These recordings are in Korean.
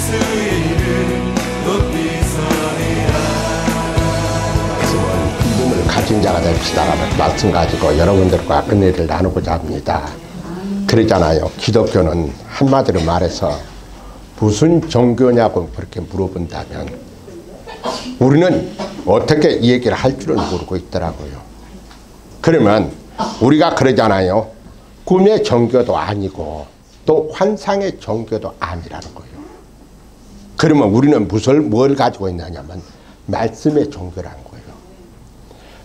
예수의 이름 높이 서리라. 믿음을 가진 자가 됩시다라는 말씀 가지고 여러분들과 은혜를 나누고자 합니다. 그러잖아요. 기독교는 한마디로 말해서 무슨 종교냐고 그렇게 물어본다면 우리는 어떻게 이 얘기를 할 줄은 모르고 있더라고요. 그러면 우리가 그러잖아요. 꿈의 종교도 아니고 또 환상의 종교도 아니라는 거예요. 그러면 우리는 뭘 가지고 있느냐면 말씀의 종교라는 거예요.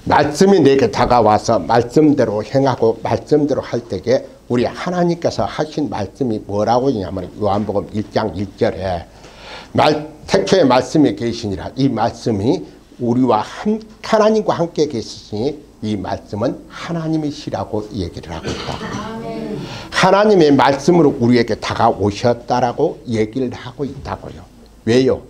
말씀이 내게 다가와서 말씀대로 행하고 말씀대로 할 때에 우리 하나님께서 하신 말씀이 뭐라고 하냐면 요한복음 1장 1절에 태초에 말씀이 계시니라. 이 말씀이 우리와 하나님과 함께 계시니 이 말씀은 하나님이시라고 얘기를 하고 있다. 하나님의 말씀으로 우리에게 다가오셨다라고 얘기를 하고 있다고요. 왜요?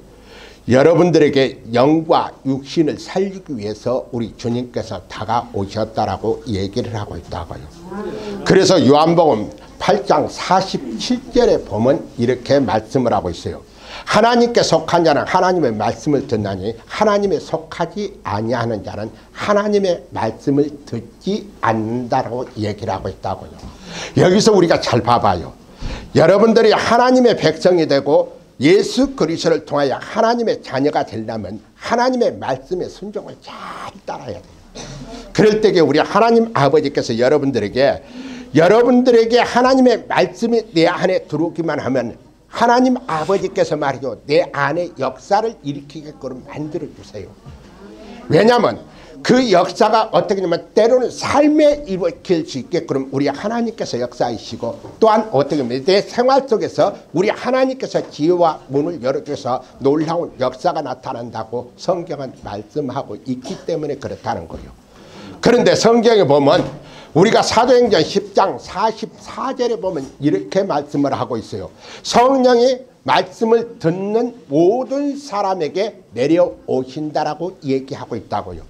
여러분들에게 영과 육신을 살리기 위해서 우리 주님께서 다가오셨다라고 얘기를 하고 있다고요. 그래서 요한복음 8장 47절에 보면 이렇게 말씀을 하고 있어요. 하나님께 속한 자는 하나님의 말씀을 듣나니 하나님에 속하지 아니하는 자는 하나님의 말씀을 듣지 않는다라고 얘기를 하고 있다고요. 여기서 우리가 잘 봐봐요. 여러분들이 하나님의 백성이 되고 예수 그리스도를 통하여 하나님의 자녀가 되려면 하나님의 말씀에 순종을 잘 따라야 돼요. 그럴 때에 우리 하나님 아버지께서 여러분들에게 하나님의 말씀이 내 안에 들어오기만 하면 하나님 아버지께서 말이죠. 내 안에 역사를 일으키게끔 만들어 주세요. 왜냐하면 그 역사가 어떻게 되냐면 때로는 삶에 일으킬 수 있게끔 우리 하나님께서 역사이시고 또한 어떻게 보면 내 생활 속에서 우리 하나님께서 지혜와 문을 열어줘서 놀라운 역사가 나타난다고 성경은 말씀하고 있기 때문에 그렇다는 거예요. 그런데 성경에 보면 우리가 사도행전 10장 44절에 보면 이렇게 말씀을 하고 있어요. 성령이 말씀을 듣는 모든 사람에게 내려오신다라고 얘기하고 있다고요.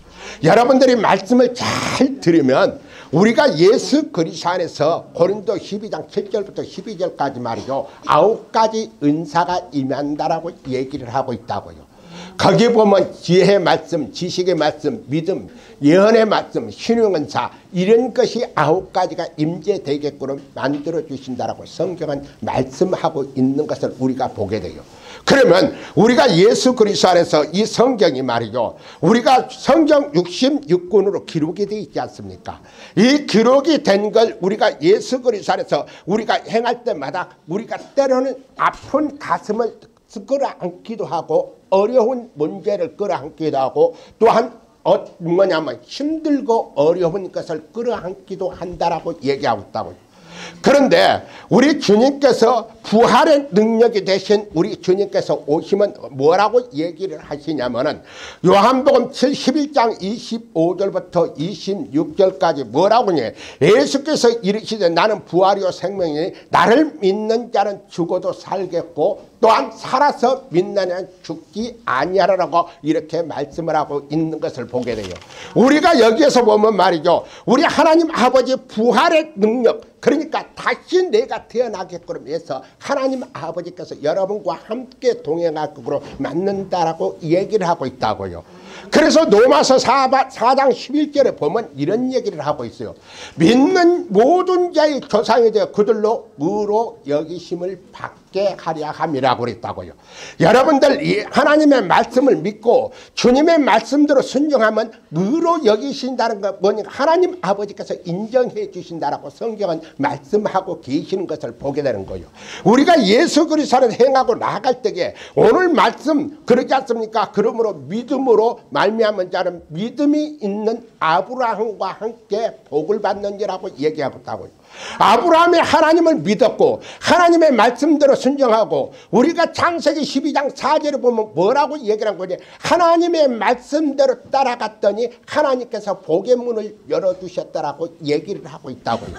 여러분들이 말씀을 잘 들으면 우리가 예수 그리스도 안에서 고린도 12장 7절부터 12절까지 말이죠. 9가지 은사가 임한다라고 얘기를 하고 있다고요. 거기 보면 지혜의 말씀, 지식의 말씀, 믿음, 예언의 말씀, 신용은사 이런 것이 9가지가 임재되게끔 만들어 주신다라고 성경은 말씀하고 있는 것을 우리가 보게 돼요. 그러면 우리가 예수 그리스도 안에서 이 성경이 말이죠. 우리가 성경 66권으로 기록이 되어 있지 않습니까? 이 기록이 된 걸 우리가 예수 그리스도 안에서 우리가 행할 때마다 우리가 때로는 아픈 가슴을 끌어안기도 하고 어려운 문제를 끌어안기도 하고 또한 뭐냐면 힘들고 어려운 것을 끌어안기도 한다라고 얘기하고 있다고요. 그런데 우리 주님께서 부활의 능력이 되신 우리 주님께서 오시면 뭐라고 얘기를 하시냐면은 요한복음 11장 25절부터 26절까지 뭐라고 하냐. 예수께서 이르시되 나는 부활이요 생명이니 나를 믿는 자는 죽어도 살겠고 또한 살아서 믿는 자는 죽지 아니하리라고 이렇게 말씀을 하고 있는 것을 보게 돼요. 우리가 여기에서 보면 말이죠. 우리 하나님 아버지 부활의 능력 그러니까 다시 내가 태어나게끔 해서 하나님 아버지께서 여러분과 함께 동행하게끔 만든다라고 얘기를 하고 있다고요. 그래서 로마서 4장 11절에 보면 이런 얘기를 하고 있어요. 믿는 모든 자의 조상이 되어 그들로 의로 여기심을 받게 하려 함이라고 그랬다고요. 여러분들 이 하나님의 말씀을 믿고 주님의 말씀대로 순종하면 의로 여기신다는 것 뭐니까 하나님 아버지께서 인정해 주신다라고 성경은 말씀하고 계시는 것을 보게 되는 거예요. 우리가 예수 그리스도를 행하고 나아갈 때에 오늘 말씀 그러지 않습니까? 그러므로 믿음으로 말미암은 자는 믿음이 있는 아브라함과 함께 복을 받는지라고 얘기하고 있다고요. 아브라함이 하나님을 믿었고 하나님의 말씀대로 순종하고 우리가 창세기 12장 4절에 보면 뭐라고 얘기를 한 거지? 하나님의 말씀대로 따라갔더니 하나님께서 복의 문을 열어주셨다라고 얘기를 하고 있다고요.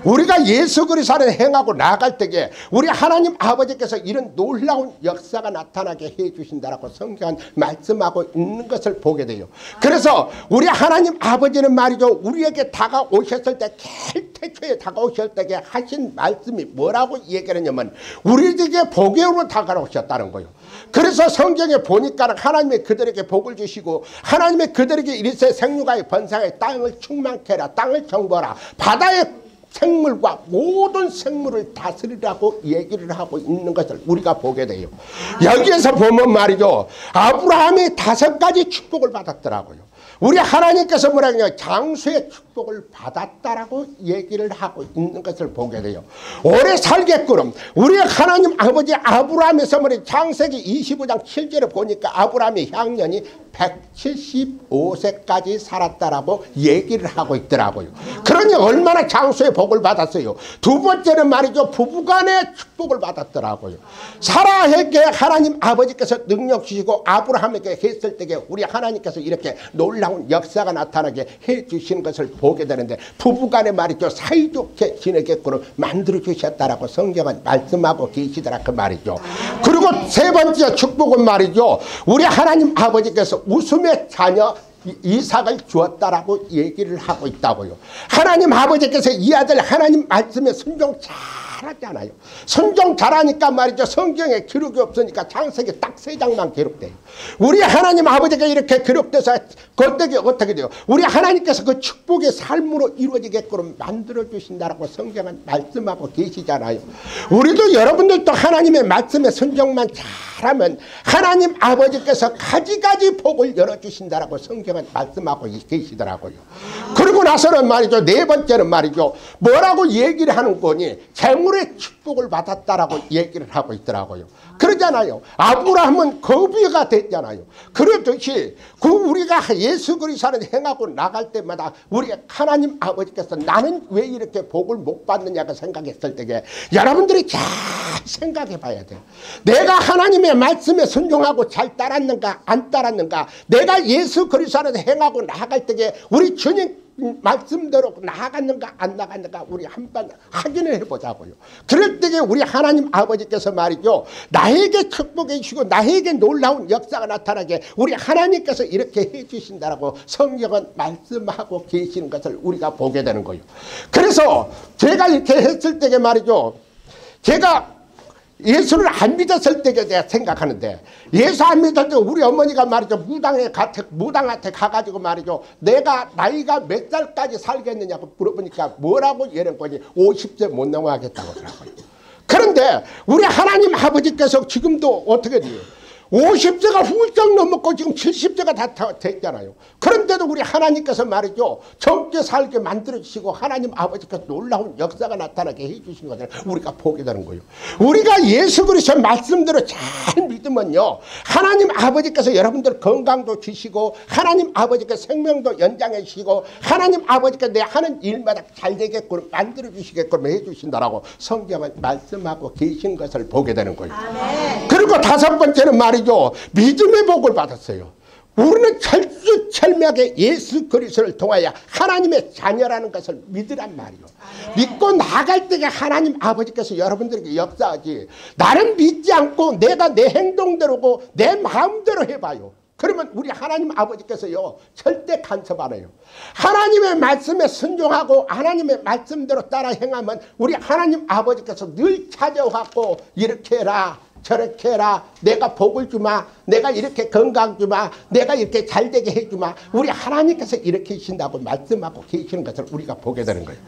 우리가 예수 그리스도를 행하고 나아갈 때에 우리 하나님 아버지께서 이런 놀라운 역사가 나타나게 해주신다라고 성경은 말씀하고 있는 것을 보게 돼요. 그래서 우리 하나님 아버지는 말이죠. 우리에게 다가오셨을 때 제일 태초에 다가오실 때에 하신 말씀이 뭐라고 얘기하냐면 우리에게 복으로 다가오셨다는 거예요. 그래서 성경에 보니까 하나님이 그들에게 복을 주시고 하나님이 그들에게 이르세 생육하여 번성하여 땅을 충만케 해라. 땅을 정벌하라. 바다의 생물과 모든 생물을 다스리라고 얘기를 하고 있는 것을 우리가 보게 돼요. 여기에서 보면 말이죠. 아브라함이 5가지 축복을 받았더라고요. 우리 하나님께서 뭐라냐 장수의 축복을 받았다라고 얘기를 하고 있는 것을 보게 돼요. 오래 살게끔 우리 하나님 아버지 아브라함에서 말이 창세기 25장 7절에 보니까 아브라함의 향년이 175세까지 살았다라고 얘기를 하고 있더라고요. 그러니 얼마나 장수의 복을 받았어요. 두 번째는 말이죠. 부부간의 축복을 받았더라고요. 사라에게 하나님 아버지께서 능력 주시고 아브라함에게 했을 때에 우리 하나님께서 이렇게 놀라운 역사가 나타나게 해 주시는 것을 보게 되는데 부부간에 말이죠. 사이좋게 지내게끔 만들어 주셨다라고 성경은 말씀하고 계시더라 그 말이죠. 그리고 세 번째 축복은 말이죠. 우리 하나님 아버지께서 웃음의 자녀 이삭을 주었다라고 얘기를 하고 있다고요. 하나님 아버지께서 이 아들 하나님 말씀에 순종 잘하잖아요. 순종 잘하니까 말이죠. 성경에 기록이 없으니까 창세기 딱 3장만 기록돼요. 우리 하나님 아버지가 이렇게 기록돼서 그때가 어떻게 돼요? 우리 하나님께서 그 축복의 삶으로 이루어지게끔 만들어 주신다라고 성경은 말씀하고 계시잖아요. 우리도 여러분들도 하나님의 말씀에 순종만 잘하면 하나님 아버지께서 가지가지 복을 열어주신다라고 성경은 말씀하고 계시더라고요. 그리고 나서는 말이죠. 네 번째는 말이죠. 뭐라고 얘기를 하는 거니? 재물의 축복을 받았다라고 얘기를 하고 있더라고요. 그러잖아요. 아브라함은 거비가 됐잖아요. 그렇듯이 우리가 예수 그리스도를 행하고 나갈 때마다 우리 하나님 아버지께서 나는 왜 이렇게 복을 못 받느냐고 생각했을 때에 여러분들이 잘 생각해 봐야 돼요. 내가 하나님의 말씀에 순종하고 잘 따랐는가 안 따랐는가, 내가 예수 그리스도를 행하고 나갈 때에 우리 주님 말씀대로 나아갔는가 안 나갔는가 우리 한번 확인을 해보자고요. 그럴 때에 우리 하나님 아버지께서 말이죠. 나에게 축복해 주시고 나에게 놀라운 역사가 나타나게 우리 하나님께서 이렇게 해주신다라고 성경은 말씀하고 계시는 것을 우리가 보게 되는 거예요. 그래서 제가 이렇게 했을 때에 말이죠. 제가 예수를 안 믿었을 때에 내가 생각하는데 예수 안 믿었을 때 우리 어머니가 말이죠. 무당한테 가가지고 말이죠. 내가 나이가 몇 살까지 살겠느냐고 물어보니까 뭐라고 이런 거지 50세 못 넘어가겠다고 하더라고요. 그런데 우리 하나님 아버지께서 지금도 어떻게 돼요? 50세가 훌쩍 넘었고 지금 70세가 다 됐잖아요. 그런데도 우리 하나님께서 말이죠. 젊게 살게 만들어주시고 하나님 아버지께서 놀라운 역사가 나타나게 해주신 것을 우리가 보게 되는 거예요. 우리가 예수 그리스도 말씀대로 잘 믿으면요. 하나님 아버지께서 여러분들 건강도 주시고 하나님 아버지께서 생명도 연장해 주시고 하나님 아버지께서 내 하는 일마다 잘 되게끔 만들어주시게끔 해주신다라고 성경은 말씀하고 계신 것을 보게 되는 거예요. 아멘. 그리고 다섯 번째는 말이죠. 믿음의 복을 받았어요. 우리는 철저철미하게 예수 그리스도를 통하여 하나님의 자녀라는 것을 믿으란 말이요. 믿고 나갈 때에 하나님 아버지께서 여러분들에게 역사하지. 나는 믿지 않고 내가 내 행동대로고 내 마음대로 해봐요. 그러면 우리 하나님 아버지께서요 절대 간섭 안 해요. 하나님의 말씀에 순종하고 하나님의 말씀대로 따라 행하면 우리 하나님 아버지께서 늘 찾아와갖고 이렇게 해라 저렇게 해라, 내가 복을 주마, 내가 이렇게 건강 주마, 내가 이렇게 잘되게 해주마. 우리 하나님께서 이렇게 하신다고 말씀하고 계시는 것을 우리가 보게 되는 거예요.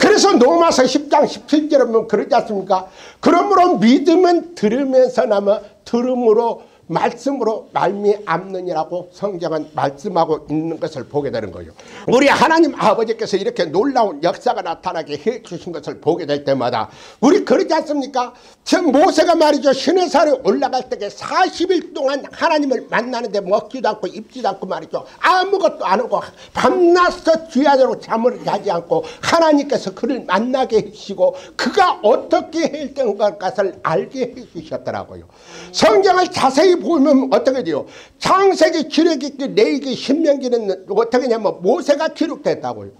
그래서 로마서 10장 17절에 보면 그러지 않습니까? 그러므로 믿음은 들으면서 나면 들음으로 말씀으로 말미암느니라고 성경은 말씀하고 있는 것을 보게 되는 거예요. 우리 하나님 아버지께서 이렇게 놀라운 역사가 나타나게 해 주신 것을 보게 될 때마다 우리 그러지 않습니까? 지금 모세가 말이죠. 시내산에 올라갈 때에 40일 동안 하나님을 만나는데 먹지도 않고 입지도 않고 말이죠. 아무것도 안 하고 밤낮서 주야대로 잠을 자지 않고 하나님께서 그를 만나게 해주시고 그가 어떻게 했던 것을 알게 해주셨더라고요. 성경을 자세히 보면 어떻게 돼요? 창세기, 출애굽기, 레위기, 신명기는 어떻게 하냐면 모세가 기록됐다고요.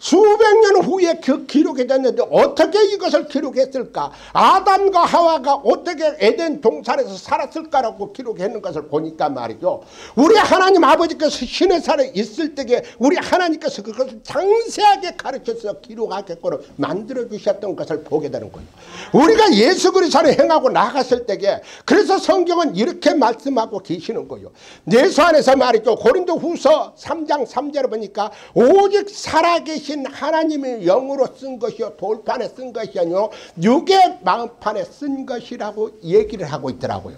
수백 년 후에 그 기록이 됐는데 어떻게 이것을 기록했을까? 아담과 하와가 어떻게 에덴 동산에서 살았을까라고 기록했는 것을 보니까 말이죠. 우리 하나님 아버지께서 신의 산에 있을 때에 우리 하나님께서 그것을 상세하게 가르쳐서 기록하게끔 만들어 주셨던 것을 보게 되는 거예요. 우리가 예수 그리스도를 행하고 나갔을 때에 그래서 성경은 이렇게 말씀하고 계시는 거예요. 예수 안에서 말이죠. 고린도 후서 3장 3절을 보니까 오직 살아계신 하나님의 영으로 쓴 것이요 돌판에 쓴 것이 아니요 육의 마음판에 쓴 것이라고 얘기를 하고 있더라고요.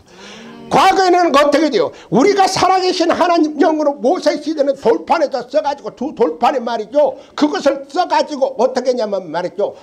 과거에는 어떻게 돼요? 우리가 살아계신 하나님 영으로 모세 시대는 돌판에다 써가지고 두 돌판에 말이죠. 그것을 써가지고 어떻게 했냐면 말이죠.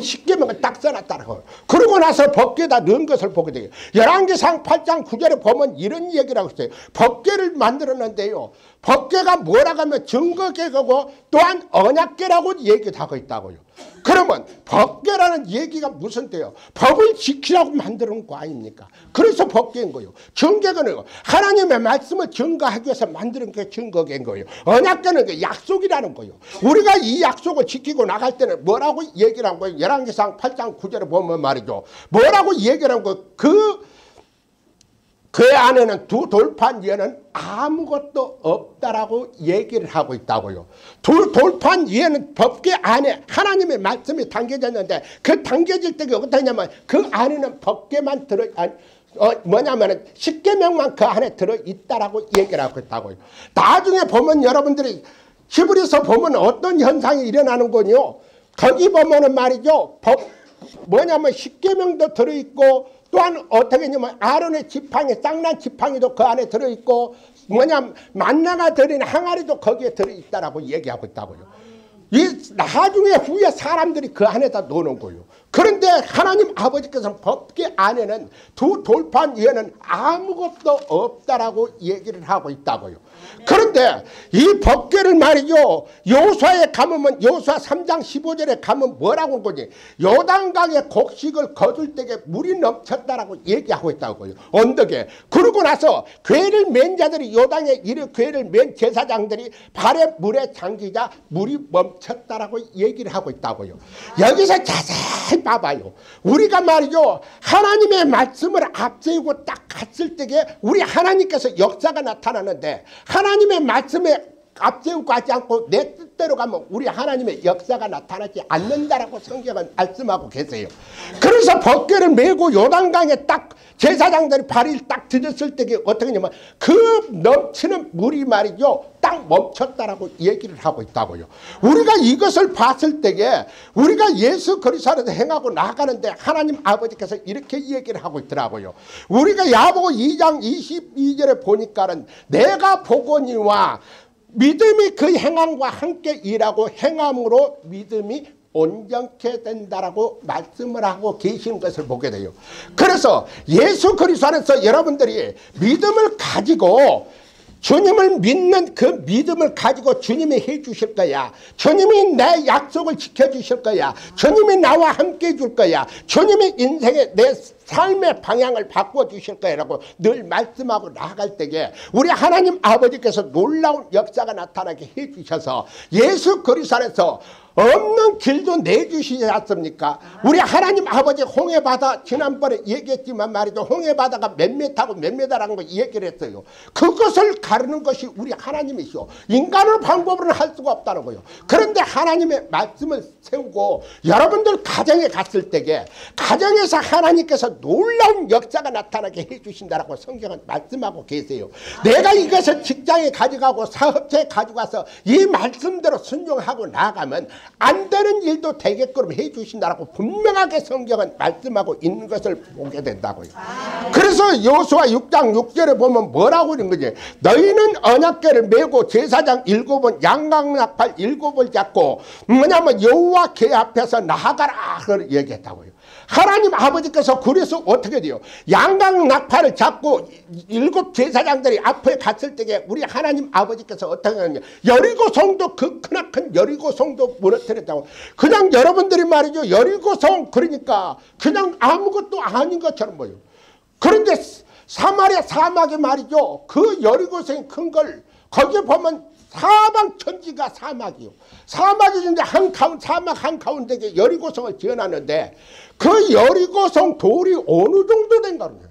십계명을 딱 써놨다고. 그러고 나서 법궤에다 넣은 것을 보게 돼요. 열왕기상 8장 9절에 보면 이런 얘기를 하고 있어요. 법궤를 만들었는데요. 법궤가 뭐라고 하면 증거궤고 또한 언약궤라고 얘기를 하고 있다고요. 그러면 법궤라는 얘기가 무슨 때요? 법을 지키라고 만드는 거 아닙니까? 그래서 법궤인 거예요. 증거궤는 하나님의 말씀을 증거하기 위해서 만드는 게 증거궤인 거예요. 언약궤는 게 약속이라는 거예요. 우리가 이 약속을 지키고 나갈 때는 뭐라고 얘기를 한 거예요? 열왕기상 8장 9절에 보면 말이죠. 뭐라고 얘기를 한 거예요? 그 안에는 두 돌판 위에는 아무것도 없다라고 얘기를 하고 있다고요. 두 돌판 위에는 법궤 안에 하나님의 말씀이 담겨졌는데 그 담겨질 때가 어떠냐면 그 안에는 법궤만 뭐냐면은 십계명만 그 안에 들어있다라고 얘기를 하고 있다고요. 나중에 보면 여러분들이 히브리서 보면 어떤 현상이 일어나는 거요. 거기 보면은 말이죠. 뭐냐면 십계명도 들어있고 또한 어떻게 했냐면 아론의 지팡이 쌍난 지팡이도 그 안에 들어있고 뭐냐면 만나가 들인 항아리도 거기에 들어있다라고 얘기하고 있다고요. 이 나중에 후에 사람들이 그 안에다 넣는 거예요. 그런데 하나님 아버지께서는 법궤 안에는 두 돌판 위에는 아무것도 없다라고 얘기를 하고 있다고요. 그런데 이 법궤를 말이죠. 여호수아에 가면 여호수아 3장 15절에 가면 뭐라고 한 거지? 요단강의 곡식을 거둘 때에 물이 넘쳤다라고 얘기하고 있다고요. 언덕에. 그러고 나서 궤를 맨 자들이 요단에 이르 궤를 맨 제사장들이 발에 물에 잠기자 물이 멈췄다라고 얘기를 하고 있다고요. 여기서 자세히 봐봐요. 우리가 말이죠. 하나님의 말씀을 앞세우고 딱 갔을 때에 우리 하나님께서 역사가 나타나는데 하나님의 말씀에 앞세우고 하지 않고 내 뜻대로 가면 우리 하나님의 역사가 나타나지 않는다라고 성경은 말씀하고 계세요. 그래서 법궤를 메고 요단강에 딱 제사장들이 발을 딱 들였을 때 어떻게 하냐면 그 넘치는 물이 말이죠. 딱 멈췄다라고 얘기를 하고 있다고요. 우리가 이것을 봤을 때에 우리가 예수 그리스도를 행하고 나가는데 하나님 아버지께서 이렇게 얘기를 하고 있더라고요. 우리가 야고보 2장 22절에 보니까는 내가 보거니와 믿음이 그 행함과 함께 일하고 행함으로 믿음이 온전케 된다라고 말씀을 하고 계시는 것을 보게 돼요. 그래서 예수 그리스도 안에서 여러분들이 믿음을 가지고 주님을 믿는 그 믿음을 가지고 주님이 해 주실 거야. 주님이 내 약속을 지켜주실 거야. 주님이 나와 함께 해줄 거야. 주님이 인생의 내 삶의 방향을 바꿔주실 거야라고 늘 말씀하고 나아갈 때에 우리 하나님 아버지께서 놀라운 역사가 나타나게 해 주셔서 예수 그리스도 안에서 없는 길도 내주시지 않습니까? 우리 하나님 아버지 홍해바다 지난번에 얘기했지만 말이죠. 홍해바다가 몇 미터고 몇 미터라는 거 얘기를 했어요. 그것을 가르는 것이 우리 하나님이시오. 인간의 방법으로는 할 수가 없다는 거예요. 그런데 하나님의 말씀을 세우고 여러분들 가정에 갔을 때에 가정에서 하나님께서 놀라운 역사가 나타나게 해주신다라고 성경은 말씀하고 계세요. 내가 이것을 직장에 가져가고 사업체에 가져가서 이 말씀대로 순종하고 나가면 안 되는 일도 되게끔 해주신다라고 분명하게 성경은 말씀하고 있는 것을 보게 된다고요. 그래서 여호수아 6장 6절에 보면 뭐라고 하는 거지? 너희는 언약궤를 메고 제사장 7번 양강나팔 7을 잡고 뭐냐면 여호와 궤 앞에서 나아가라 그걸 얘기했다고요. 하나님 아버지께서 그래서 어떻게 돼요? 양강나팔을 잡고 7 제사장들이 앞에 갔을 때에 우리 하나님 아버지께서 어떻게 하느냐? 여리고성도 그 크나큰 여리고성도 무너뜨렸다고. 그냥 여러분들이 말이죠. 여리고성 그러니까 그냥 아무것도 아닌 것처럼 보여요. 그런데 사마리아 사막에 말이죠. 그 여리고성이 큰 걸 거기에 보면 사방 천지가 사막이요. 사막이 이제 사막 한가운데 여리고성을 지어놨는데 그 여리고성 돌이 어느 정도 된다는 거예요.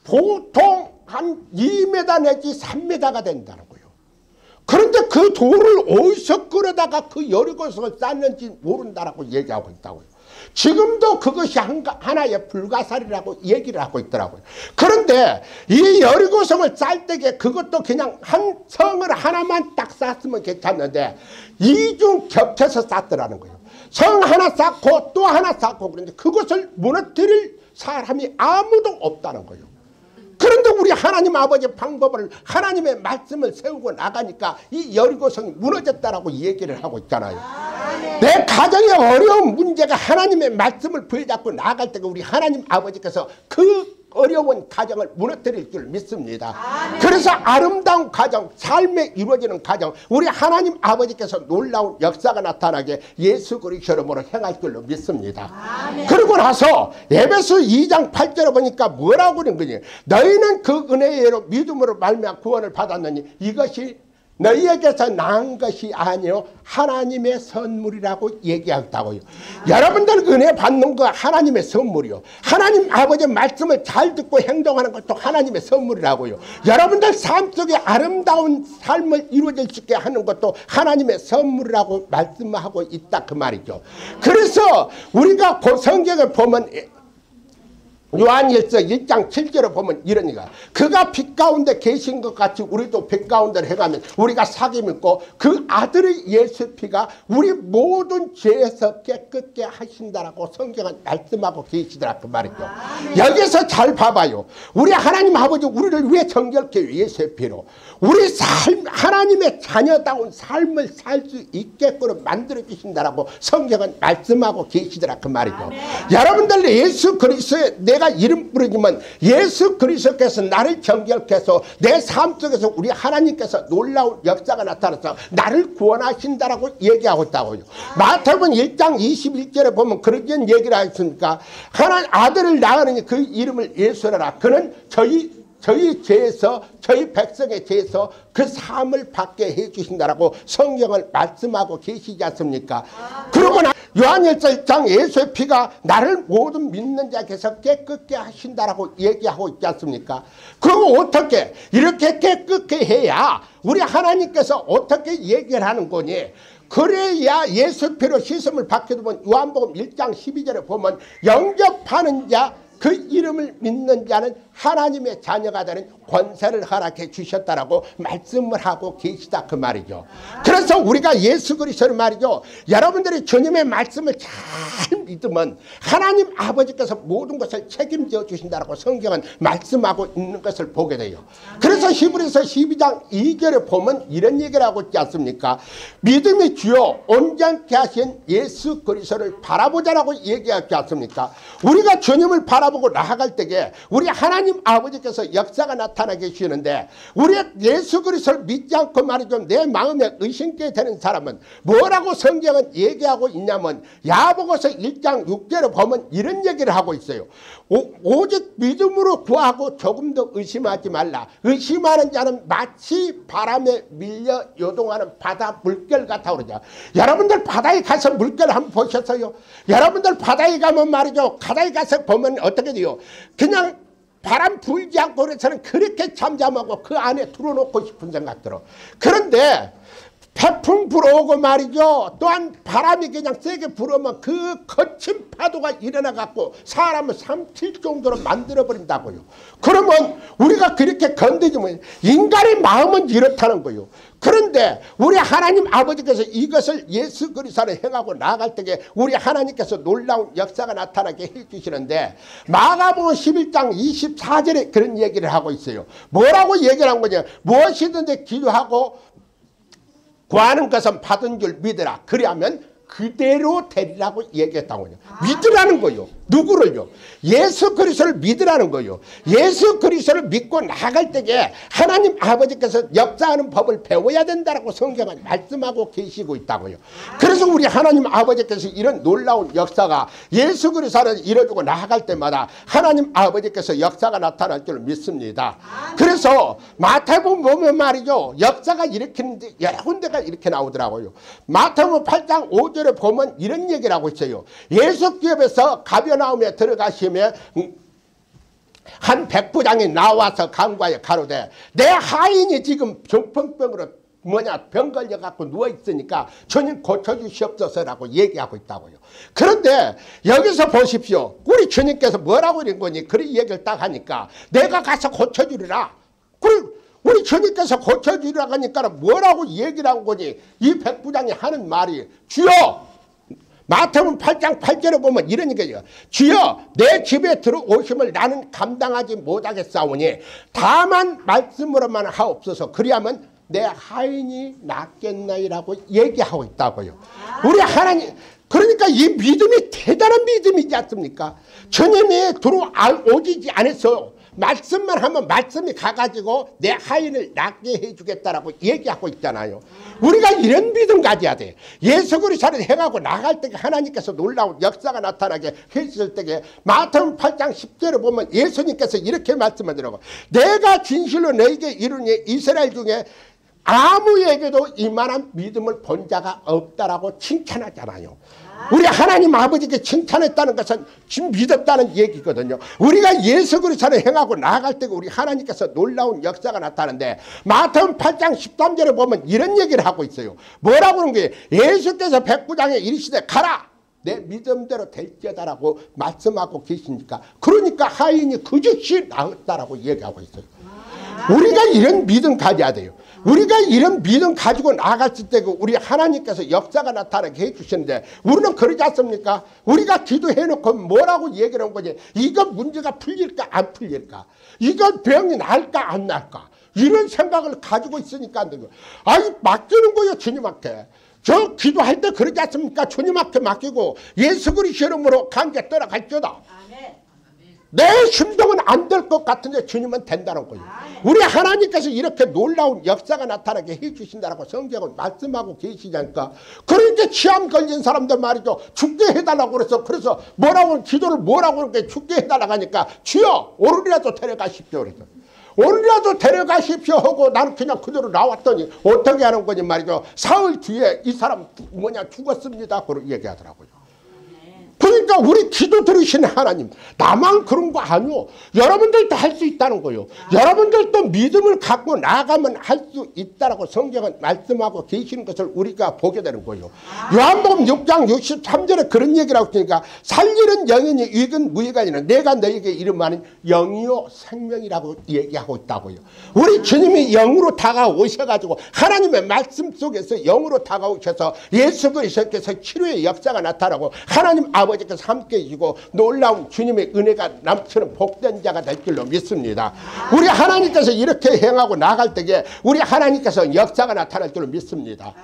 보통 한 2m 내지 3m가 된다는 거예요. 그런데 그 돌을 어디서 끌어다가 그 여리고성을 쌓는지 모른다라고 얘기하고 있다고요. 지금도 그것이 하나의 불가사리라고 얘기를 하고 있더라고요. 그런데 이 여리고성을 쌓을 때에 그것도 그냥 한 성을 하나만 딱 쌓았으면 괜찮는데 이중 겹쳐서 쌓더라는 거예요. 성 하나 쌓고 또 하나 쌓고 그런데 그것을 무너뜨릴 사람이 아무도 없다는 거예요. 그런데 우리 하나님 아버지의 방법을 하나님의 말씀을 세우고 나가니까 이 여리고성이 무너졌다라고 얘기를 하고 있잖아요. 내 가정의 어려운 문제가 하나님의 말씀을 부여잡고 나갈 때가 우리 하나님 아버지께서 그 어려운 가정을 무너뜨릴 줄 믿습니다. 그래서 아름다운 가정, 삶에 이루어지는 가정, 우리 하나님 아버지께서 놀라운 역사가 나타나게 예수 그리스도 이름으로 행할 줄로 믿습니다. 그리고 나서 에베소 2장 8절에 보니까 뭐라고 그런 거니? 너희는 그 은혜로 믿음으로 말미암아 구원을 받았느니 이것이 너희에게서 나은 것이 아니요 하나님의 선물이라고 얘기했다고요. 여러분들 은혜 받는 거 하나님의 선물이요. 하나님 아버지의 말씀을 잘 듣고 행동하는 것도 하나님의 선물이라고요. 여러분들 삶 속에 아름다운 삶을 이루어질 수 있게 하는 것도 하나님의 선물이라고 말씀하고 있다 그 말이죠. 그래서 우리가 그 성경을 보면 요한일서 1장 7절에 보면 이러니까 그가 빛 가운데 계신 것 같이 우리도 빛 가운데를 해가면 우리가 사귐 있고 그 아들의 예수 피가 우리 모든 죄에서 깨끗게 하신다라고 성경은 말씀하고 계시더라 그 말이죠. 여기서 잘 봐봐요. 우리 하나님 아버지 우리를 왜 정결케 해요? 예수의 피로 우리 삶 하나님의 자녀다운 삶을 살 수 있게끔 만들어 주신다라고 성경은 말씀하고 계시더라 그 말이죠. 여러분들 예수 그리스도의 내가 이름 부르지만 예수 그리스도께서 나를 정결케 해서 내 삶 속에서 우리 하나님께서 놀라운 역사가 나타나서 나를 구원하신다라고 얘기하고 있다고요. 마태복음 1장 21절에 보면 그런 얘기를 하셨으니까 하나님 아들을 낳으니 그 이름을 예수라라. 그는 저희 죄에서 저희 백성의 죄에서 그 사함을 받게 해주신다라고 성경을 말씀하고 계시지 않습니까? 그러고나 요한일서 1장 예수의 피가 나를 모든 믿는 자에게서 깨끗게 하신다라고 얘기하고 있지 않습니까? 그리고 어떻게 이렇게 깨끗게 해야 우리 하나님께서 어떻게 얘기를 하는 거니? 그래야 예수 피로 씻음을 받게 되면 요한복음 1장 12절에 보면 영접하는 자 그 이름을 믿는 자는 하나님의 자녀가 되는 권세를 허락해 주셨다라고 말씀을 하고 계시다 그 말이죠. 그래서 우리가 예수 그리스도를 말이죠. 여러분들이 주님의 말씀을 잘 믿으면 하나님 아버지께서 모든 것을 책임져 주신다라고 성경은 말씀하고 있는 것을 보게 돼요. 그래서 히브리서 12장 2절에 보면 이런 얘기를 하고 있지 않습니까? 믿음이 주요 온전케 하신 예수 그리스도를 바라보자라고 얘기하지 않습니까? 우리가 주님을 바라보고 나아갈 때에 우리 하나님 아버지께서 역사가 나타나게 해주시는데 우리 예수 그리스도를 믿지 않고 말이죠. 내 마음에 의심게 되는 사람은 뭐라고 성경은 얘기하고 있냐면 야고보서 1장 6절에 보면 이런 얘기를 하고 있어요. 오직 믿음으로 구하고 조금 더 의심하지 말라. 의심하는 자는 마치 바람에 밀려 요동하는 바다 물결 같아 그러죠. 여러분들 바다에 가서 물결 한번 보셨어요? 여러분들 바다에 가면 말이죠. 바다에 가서 보면 어떻게 돼요? 그냥 바람 불지 않고 그래서는 그렇게 잠잠하고 그 안에 들어놓고 싶은 생각 들어. 그런데 태풍 불어오고 말이죠. 또한 바람이 그냥 세게 불으면 그 거친 파도가 일어나 갖고 사람을 삼킬 정도로 만들어 버린다고요. 그러면 우리가 그렇게 건드리면 인간의 마음은 이렇다는 거예요. 그런데 우리 하나님 아버지께서 이것을 예수 그리스도를 행하고 나아갈 때에 우리 하나님께서 놀라운 역사가 나타나게 해주시는데 마가복음 11장 24절에 그런 얘기를 하고 있어요. 뭐라고 얘기를 한 거냐? 무엇이든지 기도하고 구하는 것은 받은 줄 믿으라. 그리하면 그대로 되리라고 얘기했다고요. 믿으라는 거요. 누구를요? 예수 그리스도를 믿으라는 거요. 예수 그리스도를 믿고 나갈 때에 하나님 아버지께서 역사하는 법을 배워야 된다라고 성경은 말씀하고 계시고 있다고요. 그래서 우리 하나님 아버지께서 이런 놀라운 역사가 예수 그리스도를 이뤄주고 나아갈 때마다 하나님 아버지께서 역사가 나타날 줄 믿습니다. 그래서 마태복음 보면 말이죠. 역사가 일으키는데 여러 군데가 이렇게 나오더라고요. 마태복음 8장 5절에 보면 이런 얘기를 하고 있어요. 예수 기업에서 가버나움에 들어가시면 한 백부장이 나와서 강과에 가로되 내 하인이 지금 중풍병으로 병 걸려갖고 누워있으니까 주님 고쳐주시옵소서라고 얘기하고 있다고요. 그런데 여기서 보십시오. 우리 주님께서 뭐라고 이런 거니? 그런 얘기를 딱 하니까 내가 가서 고쳐주리라. 우리 주님께서 고쳐주리라 하니까 뭐라고 얘기를 한 거니? 이 백부장이 하는 말이 주여, 마태복음 8장 8절에 보면 이런 얘기예요. 주여, 내 집에 들어오심을 나는 감당하지 못하겠사오니 다만 말씀으로만 하옵소서. 그리하면 내 하인이 낫겠나이라고 얘기하고 있다고요. 우리 하나님, 그러니까 이 믿음이 대단한 믿음이지 않습니까? 주님이 들어오지 않았어요. 말씀만 하면 말씀이 가가지고 내 하인을 낫게 해주겠다라고 얘기하고 있잖아요. 우리가 이런 믿음 가져야 돼. 예수 그리스도를 행하고 나갈 때 하나님께서 놀라운 역사가 나타나게 해주실 때에 마태복음 8장 10절에 보면 예수님께서 이렇게 말씀하더라고. 내가 진실로 너에게 이르니 이스라엘 중에 아무에게도 이만한 믿음을 본 자가 없다라고 칭찬하잖아요. 우리 하나님 아버지께 칭찬했다는 것은 지금 믿었다는 얘기거든요. 우리가 예수 그리스도를 행하고 나아갈 때 우리 하나님께서 놀라운 역사가 나타나는데 마태복음 8장 13절에 보면 이런 얘기를 하고 있어요. 뭐라고 하는 거예요? 예수께서 백부장에 이르시되 가라, 내 믿음대로 될지어다라고 말씀하고 계시니까, 그러니까 하인이 그 즉시 나았다라고 얘기하고 있어요. 우리가 이런 믿음 가져야 돼요. 우리가 이런 믿음 가지고 나갔을 때 우리 하나님께서 역사가 나타나게 해주시는데 우리는 그러지 않습니까? 우리가 기도해놓고 뭐라고 얘기를 한 거지? 이거 문제가 풀릴까 안 풀릴까? 이거 병이 날까 안 날까? 이런 생각을 가지고 있으니까 안 되고, 아이 맡기는 거예요. 주님한테. 저 기도할 때 그러지 않습니까? 주님한테 맡기고 예수 그리스도 이름으로 관계 떠나갈지어다. 내 심정은 안 될 것 같은데 주님은 된다는 거예요. 우리 하나님께서 이렇게 놀라운 역사가 나타나게 해주신다고 성경은 말씀하고 계시니까. 그러니까 치암 걸린 사람들 말이죠. 죽게 해달라고 그래서 뭐라고 기도를 뭐라고 그렇게 죽게 해달라고 하니까 주여 오늘이라도 데려가십시오 그래서. 오늘이라도 데려가십시오 하고 나는 그냥 그대로 나왔더니 어떻게 하는 거니 말이죠. 사흘 뒤에 이 사람 죽었습니다. 그렇게 얘기하더라고요. 그러니까 우리 기도 들으시는 하나님, 나만 그런 거 아니요. 여러분들도 할 수 있다는 거예요. 여러분들도 믿음을 갖고 나가면 할 수 있다라고 성경은 말씀하고 계시는 것을 우리가 보게 되는 거예요. 요한복음 6장 63절에 그런 얘기를 하고 있으니까 살리는 영이니 유익은 무익은 아니라 내가 너에게 이름하는 영이요 생명이라고 얘기하고 있다고요. 우리 주님이 영으로 다가오셔가지고 하나님의 말씀 속에서 영으로 다가오셔서 예수 그리스도께서 치료의 역사가 나타나고 하나님 아버지께서 함께 해주고 놀라운 주님의 은혜가 넘치는 복된 자가 될 줄로 믿습니다. 우리 하나님께서 이렇게 행하고 나갈 때에 우리 하나님께서 역사가 나타날 줄로 믿습니다.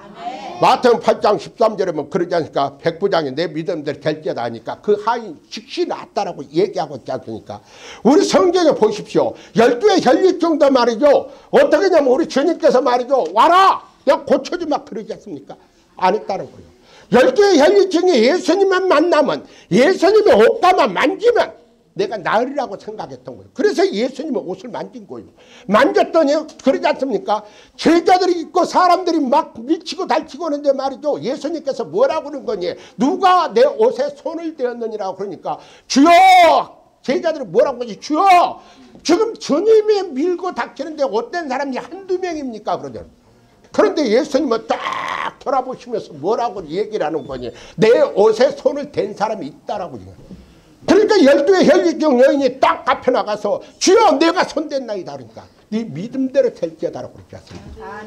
마태복음 8장 13절에 보면 그러지 않습니까? 백부장이 내 믿음대로 될지어다 하니까 그 하인 즉시 낫다라고 얘기하고 있지 않습니까? 우리 성경에 보십시오. 12의 혈류증도 말이죠. 어떻게 하냐면 우리 주님께서 말이죠. 와라! 내가 고쳐주마 그러지 않습니까? 안 했다는 거예요. 12의 혈류증이 예수님만 만나면, 예수님의 옷가만 만지면 내가 나으리라고 생각했던 거예요. 그래서 예수님의 옷을 만진 거예요. 만졌더니 그러지 않습니까? 제자들이 있고 사람들이 막 미치고 달치고 하는데 말이죠. 예수님께서 뭐라고 그런 거니? 누가 내 옷에 손을 대었느니라고 그러니까 주여! 제자들이 뭐라고 하지? 주여! 지금 주님이 밀고 닥치는데 어떤 사람이 한두 명입니까? 그러죠. 그런데 예수님은 딱 돌아보시면서 뭐라고 얘기를 하는 거니? 내 옷에 손을 댄 사람이 있다라고. 그러니까 12의 혈류증 여인이 딱 앞에 나가서 주여 내가 손댔나이다 그러니까 네 믿음대로 될지어다라고 그러지 않습니까?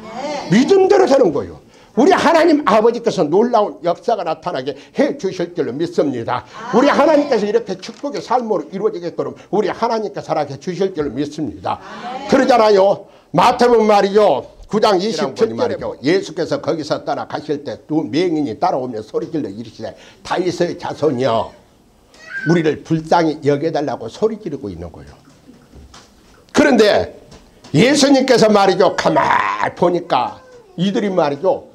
믿음대로 되는 거예요. 우리 하나님 아버지께서 놀라운 역사가 나타나게 해 주실 줄로 믿습니다. 우리 하나님께서 이렇게 축복의 삶으로 이루어지게끔 우리 하나님께서 살아게 주실 줄로 믿습니다. 그러잖아요. 마태복음 말이죠. 9장 27절에 말이죠. 예수께서 거기서 떠나가실 때 두 맹인이 따라오며 소리질러 이르시되 다윗의 자손이여 우리를 불쌍히 여겨달라고 소리 지르고 있는 거예요. 그런데 예수님께서 말이죠. 가만히 보니까 이들이 말이죠.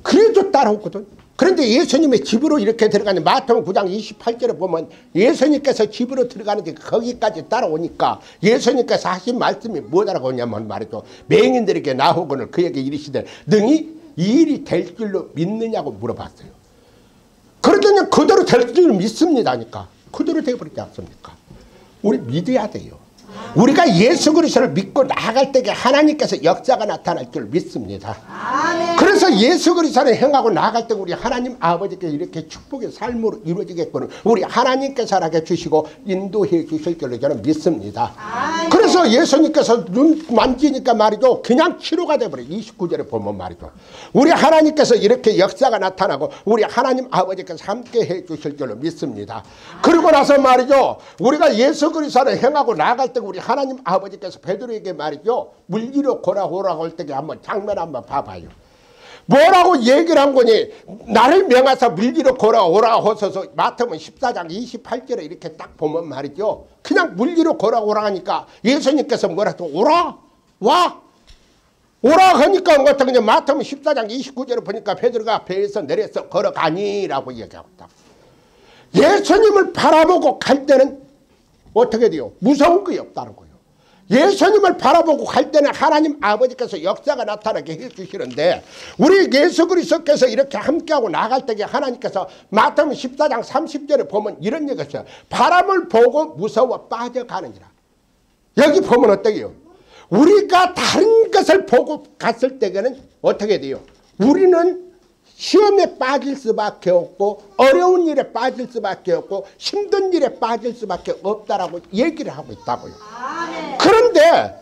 그래도 따라오거든. 그런데 예수님의 집으로 이렇게 들어가는 마태복음 9장 28절에 보면 예수님께서 집으로 들어가는데 거기까지 따라오니까 예수님께서 하신 말씀이 뭐라고 하냐면 말이죠. 맹인들에게 나오거늘 그에게 이르시되 능히 이 일이 될 줄로 믿느냐고 물어봤어요. 그러더니 그대로 될 줄 믿습니다니까. 그대로 되어버리지 않습니까? 우리 믿어야 돼요. 우리가 예수 그리스도를 믿고 나아갈 때에 하나님께서 역사가 나타날 줄 믿습니다. 아멘. 그래서 예수 그리스도를 행하고 나아갈 때 우리 하나님 아버지께 이렇게 축복의 삶으로 이루어지겠거든 우리 하나님께서 하게 주시고 인도해 주실 줄로 저는 믿습니다. 아멘. 그래서 예수님께서 눈 만지니까 말이죠. 그냥 치료가 돼버려요. 29절에 보면 말이죠. 우리 하나님께서 이렇게 역사가 나타나고 우리 하나님 아버지께서 함께 해 주실 줄로 믿습니다. 그리고 나서 말이죠. 우리가 예수 그리스도를 행하고 나아갈 때 우리 하나님 아버지께서 베드로에게 말이죠. 물 위로 오라고 할 때 한번 장면 한번 봐봐요. 뭐라고 얘기를 한 거니? 나를 명하사 물 위로 오라 하소서. 마태복음 14장 28절에 이렇게 딱 보면 말이죠. 그냥 물 위로 오라 하니까 예수님께서 뭐라고 오라 와 오라 하니까 어떻게 마태복음 14장 29절에 보니까 베드로가 배에서 내려서 걸어가니라고 얘기하고 있다. 예수님을 바라보고 갈 때는 어떻게 돼요? 무서운 게 없다는 거예요. 예수님을 바라보고 갈 때는 하나님 아버지께서 역사가 나타나게 해주시는데 우리 예수 그리스도께서 이렇게 함께하고 나갈 때에 하나님께서 마태복음 14장 30절에 보면 이런 얘기가 있어요. 바람을 보고 무서워 빠져가느니라. 여기 보면 어떻게요? 우리가 다른 것을 보고 갔을 때에는 어떻게 돼요? 우리는 시험에 빠질 수밖에 없고 어려운 일에 빠질 수밖에 없고 힘든 일에 빠질 수밖에 없다라고 얘기를 하고 있다고요. 아멘. 그런데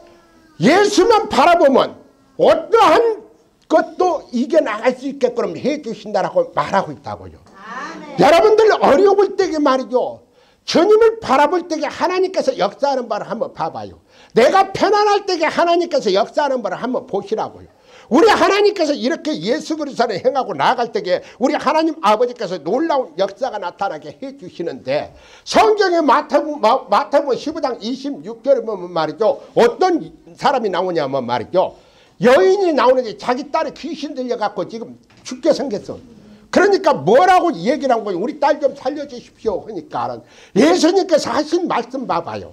예수만 바라보면 어떠한 것도 이겨나갈 수 있게끔 해주신다라고 말하고 있다고요. 아멘. 여러분들 어려울 때에 말이죠. 주님을 바라볼 때에 하나님께서 역사하는 바를 한번 봐봐요. 내가 편안할 때에 하나님께서 역사하는 바를 한번 보시라고요. 우리 하나님께서 이렇게 예수 그리스도를 행하고 나아갈 때에 우리 하나님 아버지께서 놀라운 역사가 나타나게 해주시는데 성경의 마태복음 15장 26절에 보면 말이죠. 어떤 사람이 나오냐면 말이죠. 여인이 나오는데 자기 딸이 귀신 들려갖고 지금 죽게 생겼어. 그러니까 뭐라고 얘기를 한 거예요. 우리 딸 좀 살려주십시오 하니까 예수님께서 하신 말씀 봐봐요.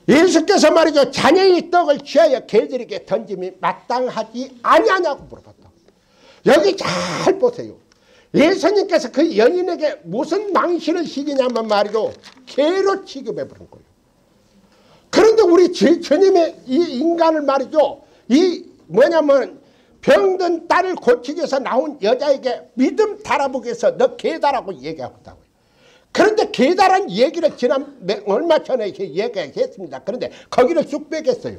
예수께서 말이죠. 자녀의 떡을 취하여 개들에게 던짐이 마땅하지 아니하냐고 물어봤다. 여기 잘 보세요. 예수님께서 그 여인에게 무슨 망신을 시키냐면 말이죠. 개로 취급해버린 거예요. 그런데 우리 주님의 이 인간을 말이죠. 이 뭐냐면 병든 딸을 고치기 위해서 나온 여자에게 믿음 달아보기 위해서 너 개다라고 얘기하고 있다고요. 그런데 개다란 얘기를 지난 얼마 전에 얘기했습니다. 그런데 거기를 쑥 빼겠어요.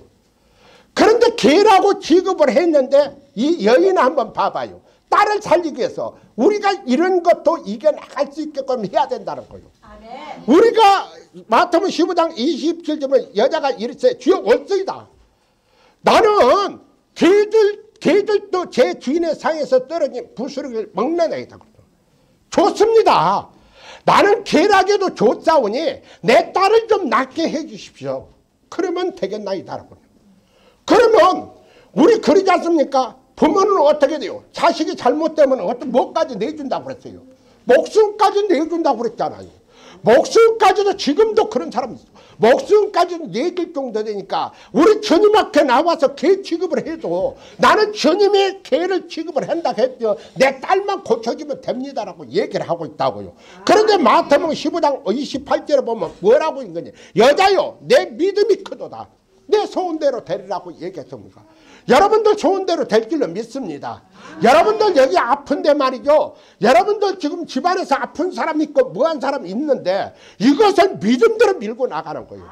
그런데 개라고 취급을 했는데 이 여인을 한번 봐봐요. 딸을 살리기 위해서 우리가 이런 것도 이겨나갈 수 있게끔 해야 된다는 거예요. 아멘. 우리가 마태복음 15장 27절에 여자가 이르되 주여 올소이다. 나는 개들도 제 주인의 상에서 떨어진 부스러기를 먹는 애다. 좋습니다. 나는 개라게도 좋사오니 내 딸을 좀 낫게 해 주십시오. 그러면 되겠나이다라고. 그러면 우리 그러지 않습니까? 부모는 어떻게 돼요? 자식이 잘못되면 어떤 뭐까지 내준다고 그랬어요. 목숨까지 내준다고 그랬잖아요. 목숨까지도 지금도 그런 사람이 있어요. 목숨까지도 내줄 정도 되니까 우리 주님 앞에 나와서 개 취급을 해도 나는 주님의 개를 취급을 한다 했죠. 내 딸만 고쳐주면 됩니다라고 얘기를 하고 있다고요. 그런데 마태복음 15장 28절에 보면 뭐라고 있는 거냐. 여자요 내 믿음이 크도다. 내 소원대로 되리라고 얘기했습니다. 여러분들 소원대로 될 줄로 믿습니다. 여러분들 여기 아픈데 말이죠. 여러분들 지금 집안에서 아픈 사람 있고 뭐한 사람 있는데 이것은 믿음대로 밀고 나가는 거예요.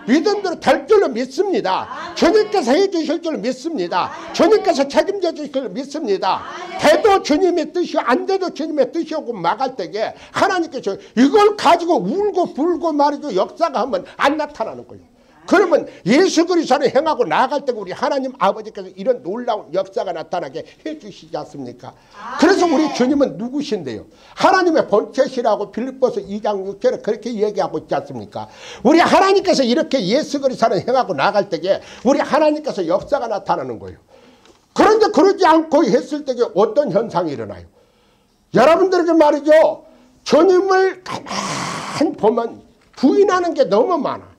믿음대로 될 줄로 믿습니다. 주님께서 해주실 줄로 믿습니다. 주님께서 책임져 주실 줄로 믿습니다. 돼도 주님의 뜻이고 안 돼도 주님의 뜻이고 막을 때에 하나님께서 이걸 가지고 울고 불고 말이죠. 역사가 하면 안 나타나는 거예요. 그러면 예수 그리스도를 행하고 나아갈 때 우리 하나님 아버지께서 이런 놀라운 역사가 나타나게 해주시지 않습니까? 그래서 우리 주님은 누구신데요? 하나님의 본체시라고 빌립보서 2장 6절에 그렇게 얘기하고 있지 않습니까? 우리 하나님께서 이렇게 예수 그리스도를 행하고 나아갈 때에 우리 하나님께서 역사가 나타나는 거예요. 그런데 그러지 않고 했을 때에 어떤 현상이 일어나요? 여러분들에게 말이죠. 주님을 가만히 보면 부인하는 게 너무 많아.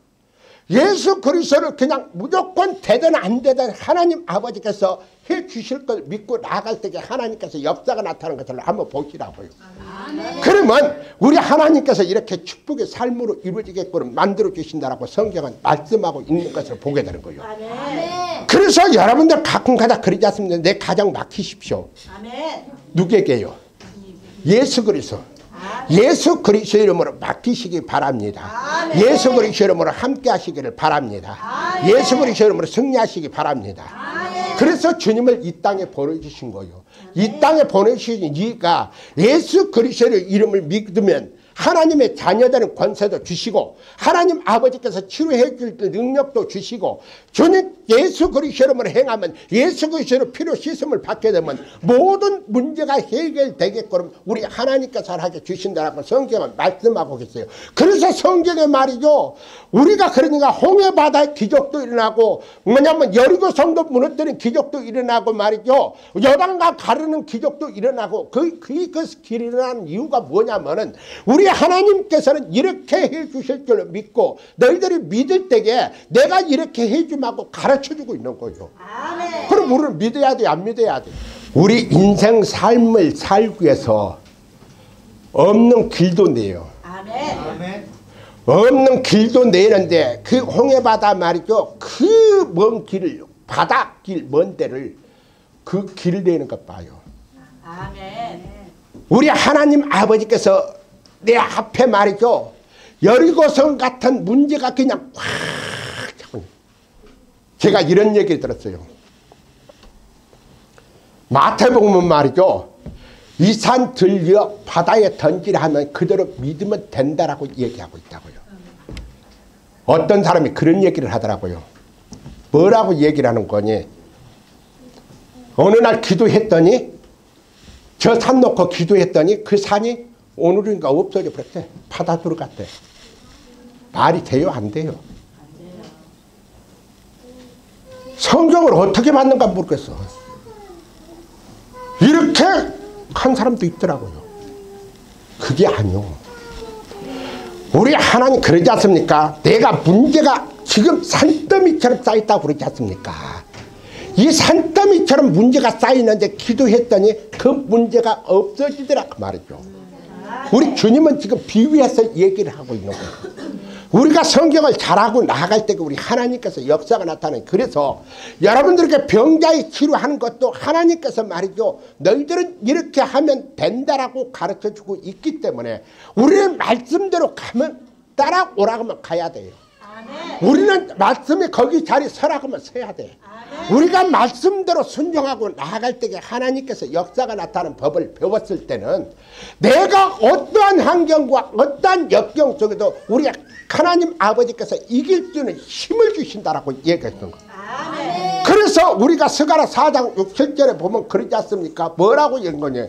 예수 그리스도를 그냥 무조건 되든 안 되든 하나님 아버지께서 해 주실 걸 믿고 나아갈 때에 하나님께서 역사가 나타나는 것을 한번 보시라고요. 아멘. 그러면 우리 하나님께서 이렇게 축복의 삶으로 이루어지게끔 만들어 주신다라고 성경은 말씀하고 있는 것을 보게 되는 거예요. 아멘. 그래서 여러분들 가끔가다 그러지 않습니까? 내 가정 맡기십시오. 아멘. 누구에게요? 예수 그리스도. 예수 그리스도 이름으로 맡기시기 바랍니다. 아멘. 예수 그리스도 이름으로 함께 하시기를 바랍니다. 아멘. 예수 그리스도 이름으로 승리하시기 바랍니다. 아멘. 그래서 주님을 이 땅에 보내주신 거예요. 이 땅에 보내주신 이유가 예수 그리스도의 이름을 믿으면 하나님의 자녀되는 권세도 주시고 하나님 아버지께서 치료해 줄 능력도 주시고 주님 예수 그리스도로 행하면 예수 그리스도로 피로 씻음을 받게 되면 모든 문제가 해결되게끔 우리 하나님께서 하게 주신다라고 성경은 말씀하고 계세요. 그래서 성경에 말이죠. 우리가 그러니까 홍해바다의 기적도 일어나고 뭐냐면 여리고 성도 무너뜨린 기적도 일어나고 말이죠. 요단강 가르는 기적도 일어나고 그 길이 일어나는 이유가 뭐냐면은 우리 하나님께서는 이렇게 해 주실 줄 믿고 너희들이 믿을 때에 내가 이렇게 해주마고 가르쳐주고 있는 거죠. 아멘. 그럼 우리는 믿어야 돼, 안 믿어야 돼? 우리 인생 삶을 살기 위해서 없는 길도 내요. 아멘. 아멘. 없는 길도 내는데 그 홍해바다 말이죠. 그 먼 길을 바닷길 먼 데를 그 길을 내는 것 봐요. 아멘. 우리 하나님 아버지께서 내 앞에 말이죠. 여리고성 같은 문제가 그냥 확 제가 이런 얘기를 들었어요. 마태복음 말이죠. 이 산 들려 바다에 던지라 하면 그대로 믿으면 된다라고 얘기하고 있다고요. 어떤 사람이 그런 얘기를 하더라고요. 뭐라고 얘기를 하는 거니? 어느 날 기도했더니 저 산 놓고 기도했더니 그 산이 오늘인가 없어져 버렸대. 바다 들어갔대. 말이 돼요? 안 돼요? 성경을 어떻게 받는가 모르겠어. 이렇게 한 사람도 있더라고요. 그게 아니요. 우리 하나님 그러지 않습니까? 내가 문제가 지금 산더미처럼 쌓였다고 그러지 않습니까? 이 산더미처럼 문제가 쌓이는데 기도했더니 그 문제가 없어지더라 그 말이죠. 우리 주님은 지금 비유해서 얘기를 하고 있는 거예요. 우리가 성경을 잘하고 나아갈 때 우리 하나님께서 역사가 나타나요. 그래서 여러분들에게 병자의 치료하는 것도 하나님께서 말이죠. 너희들은 이렇게 하면 된다라고 가르쳐주고 있기 때문에 우리는 말씀대로 가면 따라오라고 하면 가야 돼요. 아멘. 우리는 말씀에 거기 자리 서라고 하면 서야 돼. 아멘. 우리가 말씀대로 순종하고 나아갈 때에 하나님께서 역사가 나타나는 법을 배웠을 때는 내가 어떠한 환경과 어떠한 역경 속에도 우리 하나님 아버지께서 이길 수 있는 힘을 주신다라고 얘기했던 거예요. 아멘. 그래서 우리가 스가랴 4장 6, 7절에 보면 그러지 않습니까? 뭐라고 얘기한 거냐?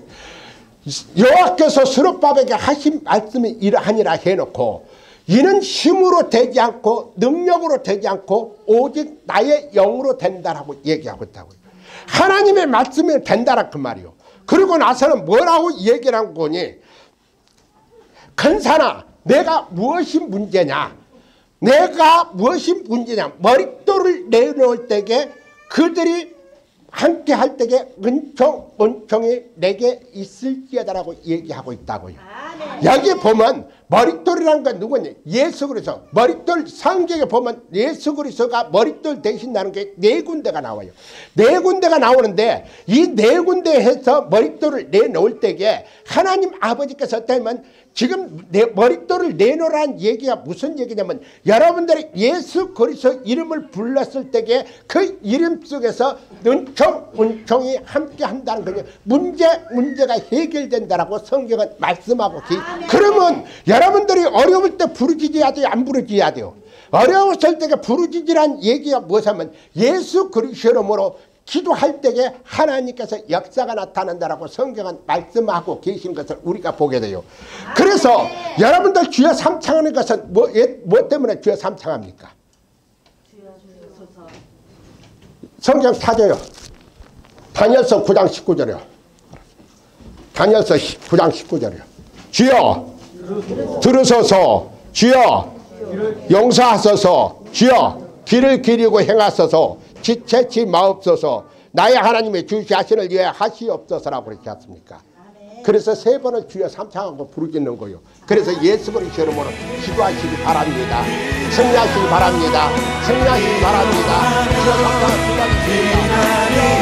여호와께서 스룹바벨에게 하신 말씀이 이러하니라 해놓고 이는 힘으로 되지 않고 능력으로 되지 않고 오직 나의 영으로 된다라고 얘기하고 있다고요. 하나님의 말씀이 된다라 그 말이요. 그리고 나서는 뭐라고 얘기를 한 거니? 근사나 내가 무엇이 문제냐? 내가 무엇이 문제냐? 머릿돌을 내놓을 때에 그들이 함께 할 때에 은총이 내게 있을지어다라고 얘기하고 있다고요. 여기 보면 머릿돌이라는 건 누구냐? 예수 그리스도. 머릿돌 성경에 보면 예수 그리스도가 머릿돌 대신하는 게 네 군데가 나와요. 네 군데가 나오는데 이 네 군데에서 머릿돌을 내놓을 때에 하나님 아버지께서 되면 지금 내 머릿돌을 내놓으라는 얘기가 무슨 얘기냐면 여러분들이 예수 그리스도 이름을 불렀을 때에 그 이름 속에서 은총이 함께 한다는 거예요. 문제가 해결된다라고 성경은 말씀하고 그러면 여러분들이 어려울 때 부르짖어야 돼요? 안 부르짖어야 돼요? 어려웠을 때에 부르짖으란 얘기가 무엇이냐면 예수 그리스도 이름으로 기도할 때에 하나님께서 역사가 나타난다라고 성경은 말씀하고 계신 것을 우리가 보게 돼요. 그래서 여러분들 주여 삼창하는 것은 뭐 때문에 주여 삼창합니까? 성경 찾아요. 다니엘서 9장 19절이요. 다니엘서 9장 19절이요. 주여 들으소서. 주여 용서하소서. 주여 길을 기리고 행하소서. 지체치 마옵소서. 나의 하나님의 주 자신을 위해 하시옵소서라고 그러지 않습니까? 그래서 3번을 주여 삼창하고 부르짖는 거예요. 그래서 예수 그리스도 이름으로 기도하시기 바랍니다. 승리하시기 바랍니다. 승리하시기 바랍니다. 주여 삼창하시기 바랍니다.